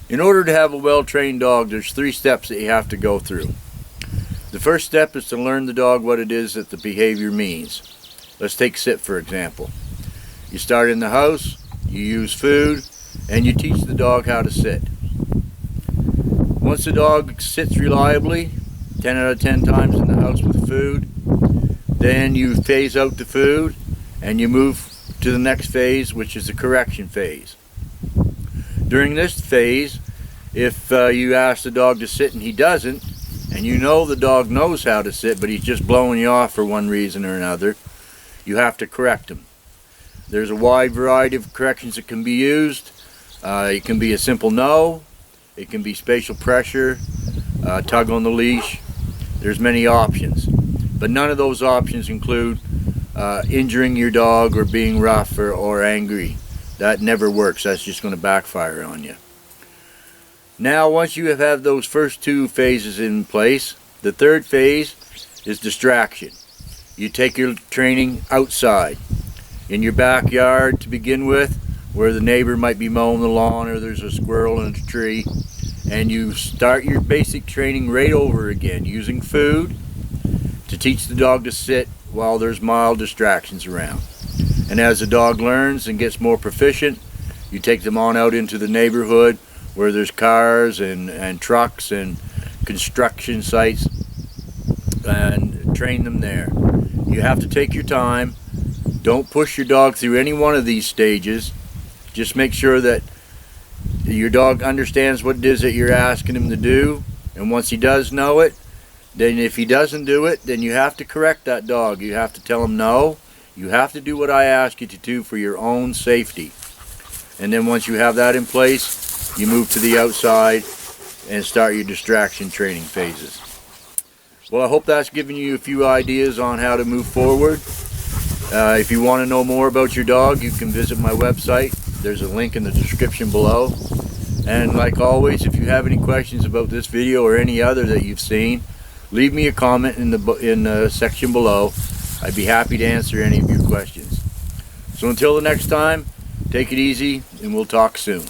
In order to have a well-trained dog, there's 3 steps that you have to go through. The first step is to learn the dog what it is that the behavior means. Let's take sit, for example. You start in the house, you use food, and you teach the dog how to sit. Once the dog sits reliably, 10 out of 10 times in the house with food, then you phase out the food and you move to the next phase, which is the correction phase. During this phase, if you ask the dog to sit and he doesn't, and you know the dog knows how to sit but he's just blowing you off for one reason or another, you have to correct him. There's a wide variety of corrections that can be used. It can be a simple no, it can be spatial pressure, tug on the leash. There's many options, but none of those options include injuring your dog or being rough or angry. That never works. That's just going to backfire on you. Now, once you have those first 2 phases in place, the third phase is distraction. You take your training outside, in your backyard to begin with, where the neighbor might be mowing the lawn or there's a squirrel in a tree, and you start your basic training right over again, using food to teach the dog to sit while there's mild distractions around. And as the dog learns and gets more proficient, you take them on out into the neighborhood where there's cars and trucks and construction sites, and train them there. You have to take your time. Don't push your dog through any one of these stages. Just make sure that your dog understands what it is that you're asking him to do, and once he does know it, then if he doesn't do it, then you have to correct that dog. You have to tell him no. You have to do what I ask you to do for your own safety. And then once you have that in place, you move to the outside and start your distraction training phases. Well, I hope that's given you a few ideas on how to move forward. If you want to know more about your dog, you can visit my website. There's a link in the description below. And like always, if you have any questions about this video or any other that you've seen, leave me a comment in the section below. I'd be happy to answer any of your questions. So until the next time, take it easy and we'll talk soon.